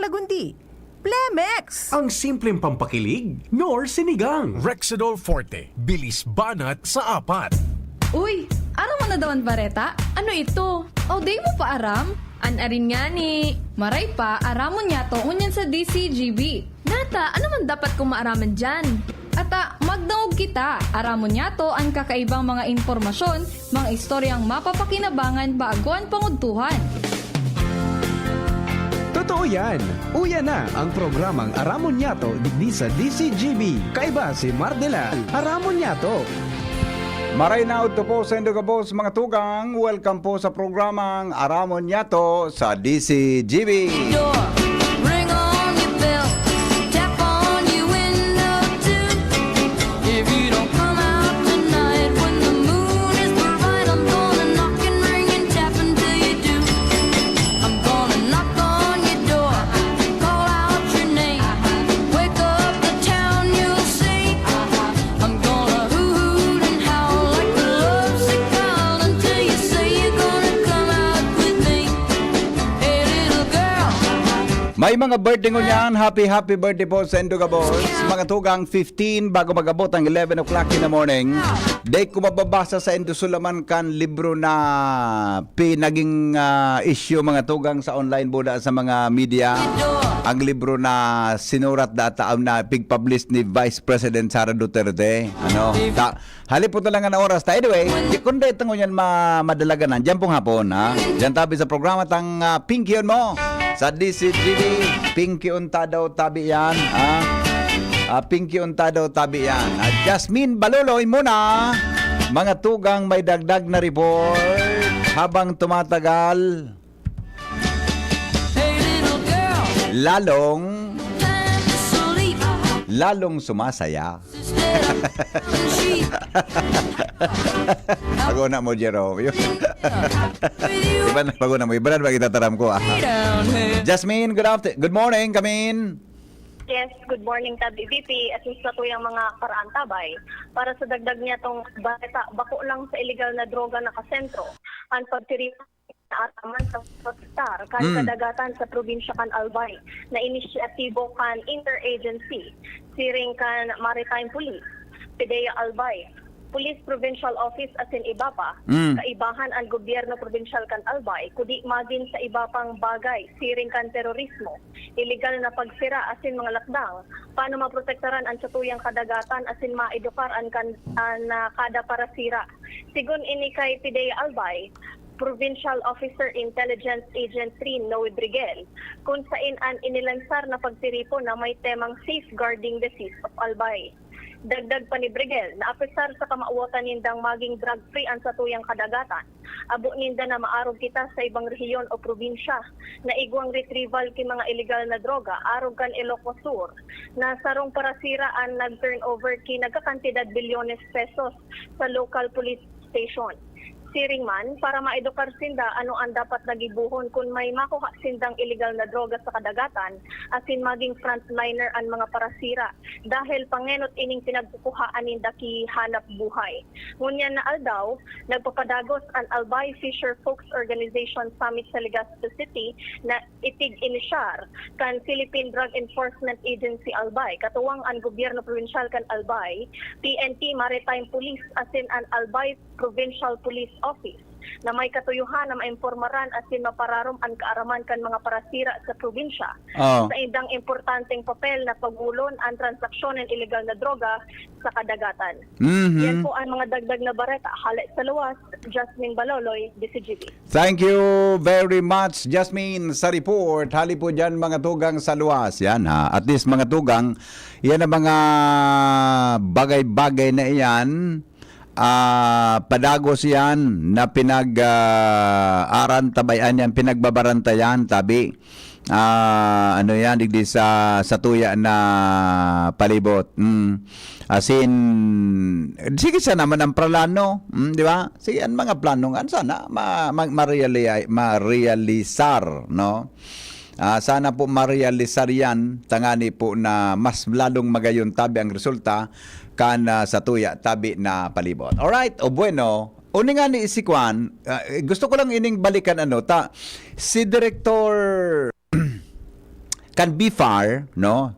Lagundi. Plemex! Ang simpleng pampakilig, nor sinigang. Rexidol Forte, bilis banat sa 4. Uy, aram mo na daw ang bareta? Ano ito? O day mo pa aram? Anarin nga ni. Maray pa, aramon niya to unyan sa DCGB. Nata, ano man dapat kong maaraman dyan? Ata, magdaog kita. Aramon niya to ang kakaibang mga impormasyon, mga istoryang mapapakinabangan baguan panguntuhan. Totoo yan. Uya na ang programang Aramon Yato digdi sa DCGB. Kaiba si Mardelal. Aramon Yato. Maray na to po sa Indogabos mga tugang. Welcome po sa programang Aramon Yato sa DCGB. Ring on your bell, tap on your window too. If you don't come out tonight when the moon is bright, I'm gonna knock and ring and tap until you do. I'm gonna knock on your door, call out your name, wake up the town, you'll see. I'm gonna hoot and howl like a lovesick child until you say you're gonna come out with me. Hey little girl. May mga birthday ngunyan. Happy birthday po sa Indogabos. Mga tugang 15 bago magabot ang 11 o'clock in the morning. Day ko mababasa sa Indosulaman kan libro na pinaging issue mga tugang sa online buda sa mga media. Ang libro na sinurat data na pig-publish ni Vice President Sara Duterte. Halip po talaga na oras. Anyway, kung dito ngunyan madalaganan, dyan pong hapon. Dyan tabi sa programa tang Pinky on mo. Sa DCGB, Pinky unta daw tabi yan. Pinky unta daw tabi yan. Jasmine Baluloy muna. Mga tugang may dagdag na report habang tumatagal. Hey little girl, Lalong time to sleep. sumasaya. She Bago na mo, Jero. with you Iba na, bago na mo. Iba na ba itataram ko? down here. Jasmine, good morning. Come in. Yes, good morning Tabi VP. Assist na to yung mga paraan tabay. Para sa dagdag niya tong bako lang sa illegal na droga nakasentro. Ang pagtiripan na ataman sa Star kan kadagatan sa probinsya kan Albay na inisyatibo kan interagency siring kan Maritime Police, PDEA Albay, Police Provincial Office asin iba pa, kaibahan ang gobyerno provincial kan Albay, kudi magin sa iba pang bagay, siring kan terorismo, illegal na pagsira asin mga lakdang, paano maprotektaran ang satuyang kadagatan asin maedukar ang kada parasira. Sigun ini kay PDEA Albay, Provincial Officer Intelligence Agent 3 Noe Brigel, kung sain an inilansar na pagtiripo na may temang safeguarding the seas of Albay. Dagdag pa ni Brigel na apesar sa kamauwatan nindang maging drug-free ang satuyang kadagatan, abo ninda na maarog kita sa ibang rehiyon o probinsya na igwang retrieval ki mga illegal na droga arog kan Ilocos Sur na sarong parasira ang nag-turnover ki nagkakantidad bilyones pesos sa local police station. Siring man, para maedukar sinda ano ang dapat nagibuhon kung may makuha sindang illegal na droga sa kadagatan asin maging frontliner ang mga parasira dahil pangenot ining pinagkukuhaan ninda ki hanap buhay. Ngunyan na aldaw, nagpapadagos ang Albay Fisher Folks Organization Summit sa Legazpi City na itig inisyar kan Philippine Drug Enforcement Agency Albay, katuwang ang gobyerno provincial kan Albay, PNP Maritime Police asin ang Albay Provincial Police Office na may katuyuhan na maimpormaran asin mapararom ang kaaraman kan mga parasira sa probinsya sa indang importanteng papel na pagulon ang transaksyon ng illegal na droga sa kadagatan. Yan po ang mga dagdag na bareta. Halik sa luwas, Jasmine Baloloy, DCGB. Thank you very much, Jasmine, sa report. Hali po dyan mga tugang sa luwas. Yan ha. At least mga tugang, yan ang mga bagay-bagay na iyan. Padagos yan na pinag-arantabayan yan, pinagbabarantayan tabi ano yan digdi sa tuya na palibot. Asin sige sana naman ang plano, di ba? Sige ang mga plano nga sana ma-realisar, no? Sana po ma-realisar yan, tangani po na mas lalong magayon tabi ang resulta kana sa tuya tabi na palibot. Alright, o bueno, uni nga ni isikwan, gusto ko lang ining balikan si Director can be far, no?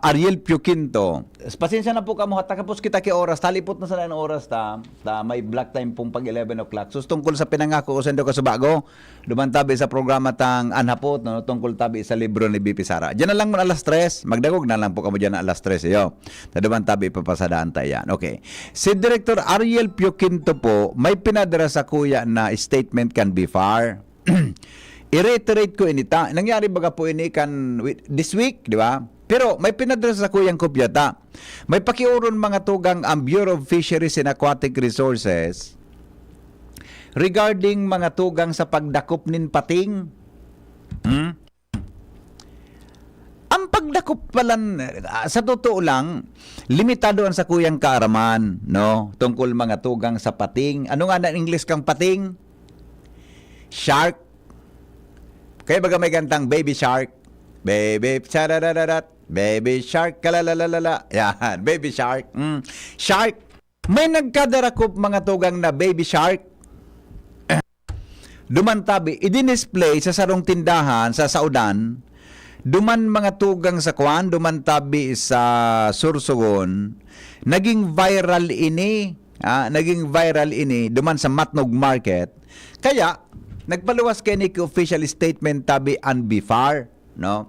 Ariel Pioquinto. Pasensya na po kamo, tapos kita ki oras, talipot na sa ng oras ta may black time pong pag 11 o'clock. So tungkol sa pinangako ko sendo ka subago, dumantabi sa programa tang anhapot, no, tungkol tabi sa libro ni BP Sara. Diyan na lang mo alas 3, magdagog na lang po kamo diyan alas 3 yo. Dumantabi papasadaan tayo yan. Okay. Si Director Ariel Pioquinto po, may pinadala sa kuya na statement can be far. I-reiterate ko inita. Nangyari baga po ini kan this week, di ba? Pero may pinadala sa kuyang kopya ta. May pakiuron mga tugang ang Bureau of Fisheries and Aquatic Resources regarding mga tugang sa pagdakop nin pating. Ang pagdakop palan, sa totoo lang, limitado ang sa kuyang kaaraman, no? Tungkol mga tugang sa pating. Ano nga na English kang pating? Shark. Kaya baga may gantang baby shark. Baby chararararat. Baby shark, kalalalala. Yan, baby shark. Shark. May nagkadarakop mga tugang na baby shark. Dumantabi, i-display sa sarong tindahan sa Saudan. Duman mga tugang sa Kwan, dumantabi sa Sursogon. Naging viral ini. Naging viral ini. Duman sa Matnog Market. Kaya, nagpaluwas kay ni official statement tabi and be far, no?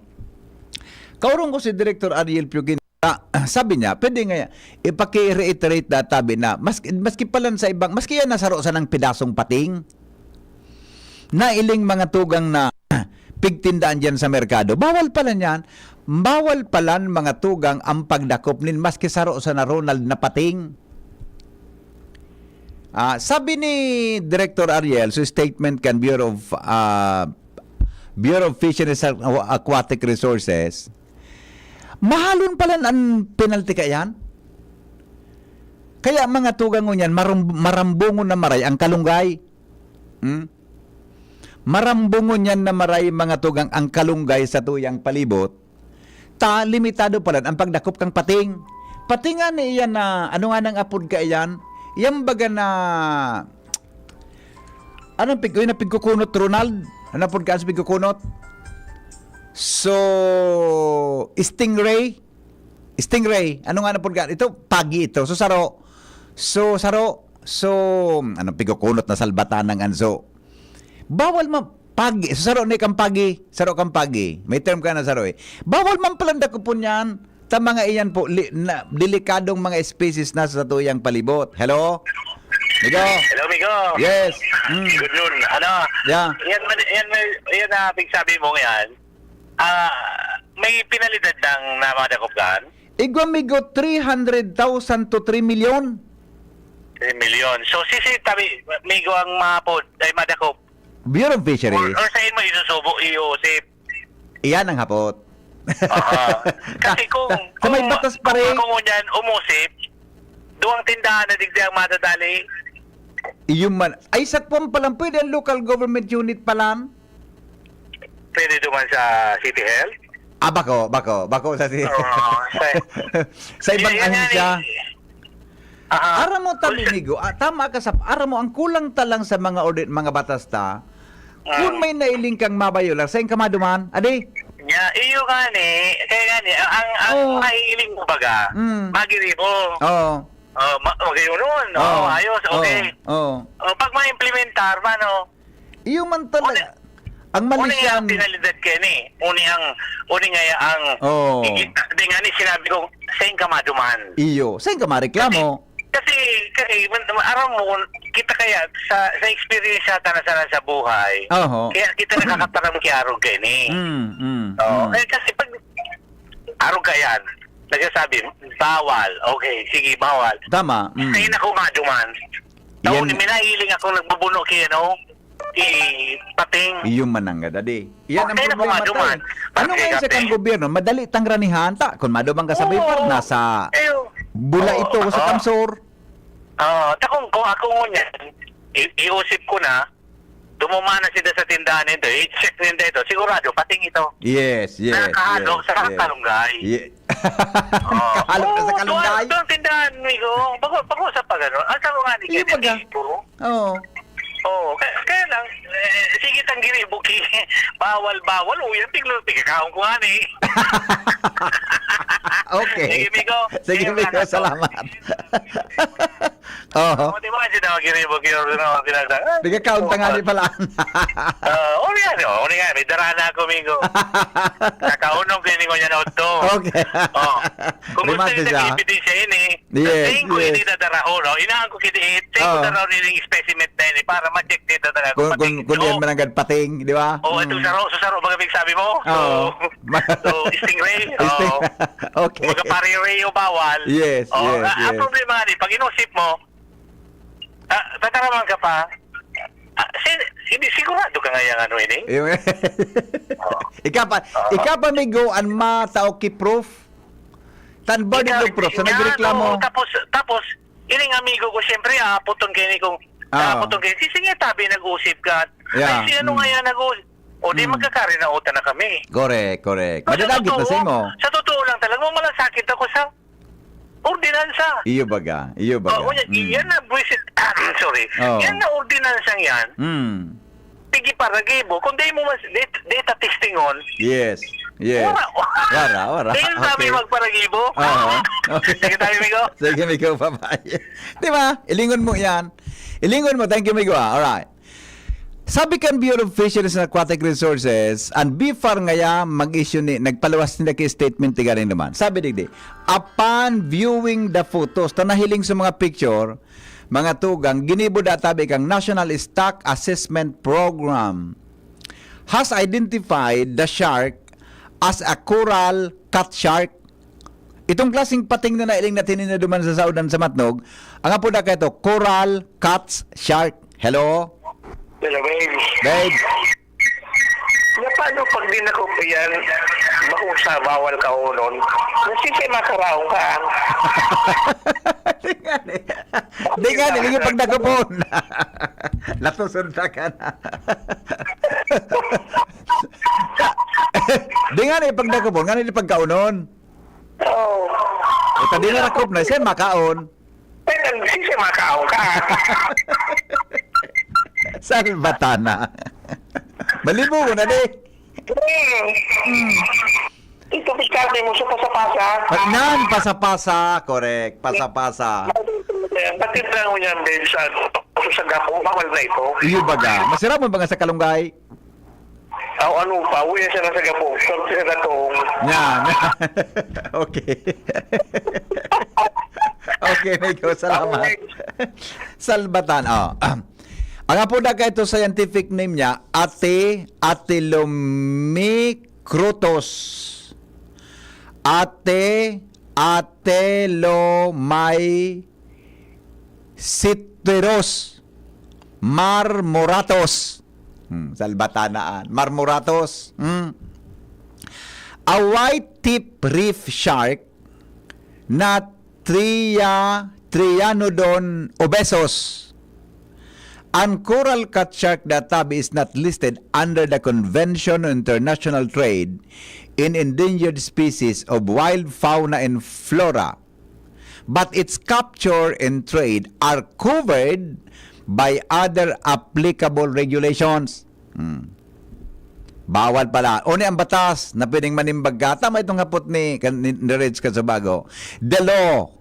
Kaurong ko si Director Ariel Pioquinto, sabi niya, pwede nga ipaki-reiterate na tabi na maski palan sa ibang, maski yan nasaro sa ng pidasong pating, nailing mga tugang na pigtindaan dyan sa merkado, bawal pala yan, bawal palan mga tugang ang pagdakop nin maski saro sa na Ronald na pating. Sabi ni Director Ariel sa statement kan Bureau of Fisheries and Aquatic Resources, mahalon pala ang penalty kayan. Kaya mga tugang ngunyan, marambungon na maray ang kalunggay. Marambungon yan na maray mga tugang ang kalunggay sa tuyang palibot. Limitado pala ang pagdakop kang pating. Patingan iyan na, ano nga nang apod ka iyan? Yan baga na, anong pigkukunot, Ronald? Ano apod ka sa pigkukunot? So, stingray. Ano nga na po? Ito, pagi ito. So, saro. So, anong pigkukunot na salbatan ng anso? Bawal pagi. So, saro ni kang pagi. Saro kang pagi. May term ka na saro eh. Bawal man palanda ko po niyan. Ta mga iyan po, delikadong mga species na sa tuyang palibot. Hello? Migo? Hello, Migo. Yes. Good noon. Ano? Yeah. Yan na sabi mo ngayon. May pinalidad ng namadakopgan? Igwa migo 300,000 to 3 million. 3 million. So, tabi, Migo ang mapod ay madakop. Bureau of Fisheries. Or saan mo isusubo, iusip? Iyan ang hapot. Kasi kung may batas pa rin. Kung yan umusip, duwang tindahan na digdi ang matadali. Iyong man. Ay, sakpon palang pwede ang local government unit palang. Pwede duman sa City Health? Bako sa sa ibang ahensya. Ara mo talinigo, tama ka sa ara mo ang kulang talang sa mga batas ta. Kung may nailing kang mabayola, saan ka maduman? Adi? Iyo gani, kaya gani, ang maiiling mo baga, magiri mo. Oo. Okay nun. Ayos, okay. Pag ma-implementar, mano? Iyo man talaga. Ang mali siya ang pinalidad ka ni. Uni nga ang di nga ni sinabi ko, saan ka maduman? Iyo. Saan ka mareklamo? Kasi aram mo, kita kaya sa experience sa tanasanan sa buhay, kaya kita nakakataram kiarog ka ni. Kasi pag arog ka yan, nagsasabi, bawal. Okay, sige, bawal. Tama. Saan ako maduman? Taon, minailing ako nagbubuno kaya, no? Pating. Iyong manangga, dadi. Yan ang Okay, problema duman. tayo. Ano ngayon sa kang gobyerno? Madali tang ranihan ta. Kung madumang ka sa Bipar, nasa bula ito sa Kamsor. Takong ko, ako ngunyan, iusip ko na, dumumana sila sa tindahan nito, i-check nila ito, sigurado, pating ito. Yes. Nakahalo sa kalunggay. Kahalo ka sa kalunggay? Doon tindahan, Migo. Pag-usap pa gano'n. Ang sabi nga ni Iyo Kennedy, puro. Oo, kaya lang, sige tanggiri, buki, bawal, uyan, tigakaon ko nga ni. Okay. Sige, Migo. Sige, Migo, salamat. Oo. Di ba kasi na magiri, buki, tinagda. Tigakaon ta nga ni pala. Uli nga, may darana ako, Migo. Kakaunong kini ko niya na ito. Okay. Kung gusto Rimate nyo siya. nag-ibigay siya ini, Yes, tingin ko yes. hindi na daraho, no? Inaan ko kiniit, tingin ko Oo. daraho rin yung specimen na yun, para ma-check dito talaga. Kung yan manangad pating, di ba? Oo, ito saro, mga big sabi mo. Oo. So, stingray. Sting- Oo. Okay. Mga pariray o bawal. Yes, Oo, yes, Ang yes. problema nga pag inusip mo, tataraman ka pa, hindi sigurado ka nga yung ano ini. Ikaw pa migo ang matao ki proof. Tan ba dito proof sa nagreklamo? Tapos, ining amigo ko, siyempre, puton kayo ni kung, puton kayo, sige, tabi, nag-usip ka. Yeah. Ay, si ano nga yan, nag-usip. O, di magkakari na uta na kami. Correct. Madadagit na sa imo. Sa totoo lang talaga, malasakit ako sa ordinansa. Iyo baga. Yan na, buwisit, sorry, Oh. yan na ordinansang yan, pigi paragibo, kung di mo mas, data testingon, Yes. Wara. dahil sabi magparagibo. Okay. Sige tayo, Migo. Sige, Migo, bye-bye. Di ba? Ilingon mo yan. Thank you, Migo. Alright. Sabi kan Bureau of Fisheries and Aquatic Resources, ang BFAR ngaya mag-issue ni, nagpaluwas nila kay statement tiga rin naman. Sabi digdi, upon viewing the photos, tanahiling sa mga picture, mga tugang, ginibo databi kang National Stock Assessment Program has identified the shark as a coral cat shark. Itong klaseng pating na nailing natin duman sa saudan sa Matnog, ang apo na kayo coral cat shark. Hello? Hello, Babe. Na paano pag di na ko yan, makusa, bawal ka unon, nasisay makaraong ka. Di nga, hindi pag nagkapon. Latusod na ka na. Di nga, pag nagkapon, nga pag kaunon. Oo. Ito di na nakop na, siya makaon. Pero nasisay makaraong ka. Salbatana. Malibo ko na, di. Ito piskarte mo sa pasapasa. Nan, pasapasa. Correct, pasapasa. Batid lang mo yan, Ben, sa gapo, bawal na ito. Iyo baga. Masira mo ba nga sa kalunggay? Ano pa, uwi siya na sa gapo. Sa gatong. Yan. Okay. Okay, Miko. Salamat. Salbatan. Ang apo na ka ito scientific name niya, Atelomicrotus. Atelomyceteros marmoratus. Salbatanaan. Marmoratus. A white-tip reef shark na Trianodon obesus. Ang coral cat shark databi is not listed under the Convention on International Trade in Endangered Species of Wild Fauna and Flora, but its capture and trade are covered by other applicable regulations. Bawal pala. O ni ang batas na pwedeng manimbag ka. Tama itong hapot ni Reds Kasabago. The law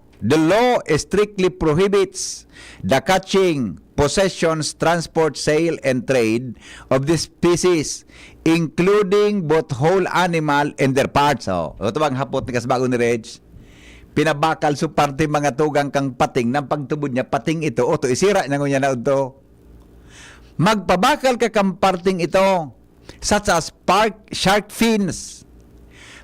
strictly prohibits the catching, possessions, transport, sale, and trade of this species, including both whole animal and their parts. Ito bang hapot ni Kasabago ni Reg? Pinabakal so parte mga tugang kang pating ng pagtubod niya, pating ito, o to isira na niya na ito. Magpabakal ka kang parting ito, such as shark fins.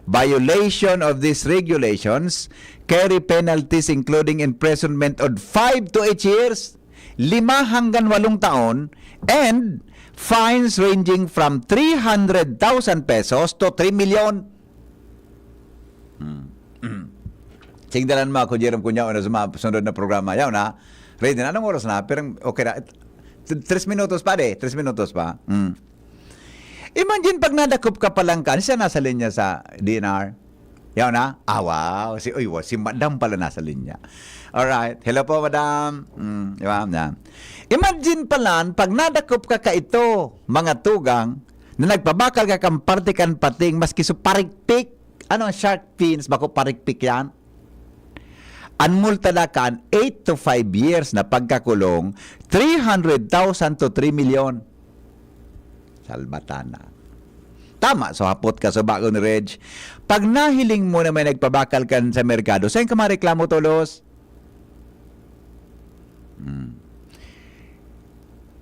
Violation of these regulations carry penalties including imprisonment of 5 to 8 years, 5 hanggang 8 taon, and fines ranging from 300,000 pesos to 3 million. Singdalan mo ako, Jerome Cunha, na sa mga sunod na programa. Yaw na. Ready na. Anong oras na? Pero okay na. 3 minutos pa, 3 minutos pa. Imagine pag nadakop ka pa lang ka, siya nasa linya sa DNR. Yaw na? Wow. Si Madam pala nasa linya. Alright. Hello po, Madam. Diba? Imagine palan, pag nadakop ka ito, mga tugang, na nagpabakal ka kang partikan pating, maski so parikpik, ano ang shark fins, bako parikpik yan? Anmulta na kan 8 to 5 years na pagkakulong, 300,000 to 3 million. Salbatana. Tama, so hapot ka sa bago ni Reg. Pag nahiling mo na may nagpabakal ka sa merkado, saan ka mareklamo, Tolos?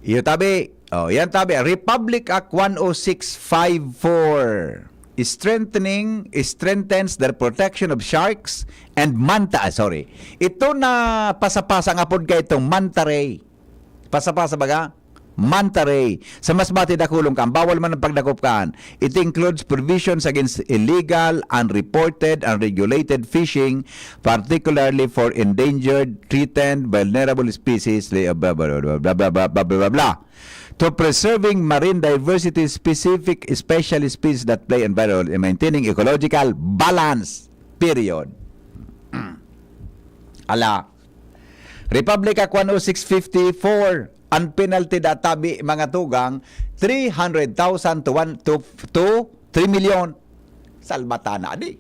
Iyo tabi. Oh, yan tabi. Republic Act 10654 strengthens the protection of sharks and manta. Ito na pasapasa nga pod kay itong manta ray. Pasapasa baga? Manta ray. Sa mas batid dakulong kan, bawal man ang pagdakop kan. It includes provisions against illegal, unreported, unregulated fishing, particularly for endangered, threatened, vulnerable species, blah, blah, blah, blah, blah, blah, blah, blah, blah, to preserving marine diversity, specific special species that play and vital in maintaining ecological balance. Period. Ala. Republic Act 10654, ang penalty databi mga tugang 300,000 to 3 million. Salbatana di.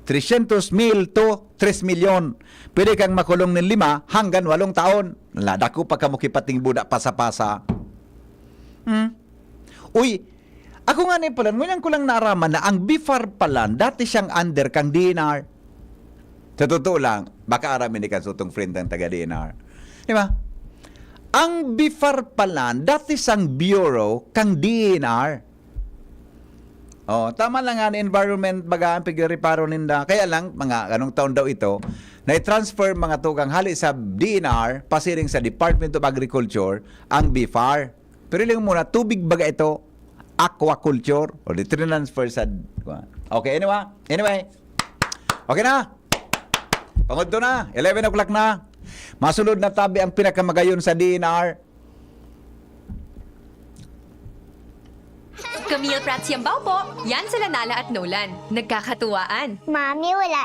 300,000 to 3 million. Pwede kang makulong ng 5 hanggang 8 taon. Ladako pa kamo kipating budak pasa-pasa. Uy, ako nga pala, ngayon ko lang naaraman na ang BIFAR pala, dati siyang under kang DNR. Sa totoo lang, baka aramin ni kasutong friend ng taga-DNR. Di ba? Ang BIFAR pala, dati siyang bureau kang DNR. Oh, tama lang nga ang environment baga ang pigiriparo ninda. Kaya lang, mga anong taon daw ito, na-transfer mga tugang hali sa DNR, pasiring sa Department of Agriculture, ang BIFAR. Pero lang muna, tubig baga ito, aquaculture, o transfer sa... Okay, anyway. Okay na. Pangod to na. 11 o'clock na. Masulod na tabi ang pinakamagayon sa DNR. Camille Prats Yambao po. Yan sila Nala at Nolan. Nagkakatuwaan. Mami, wala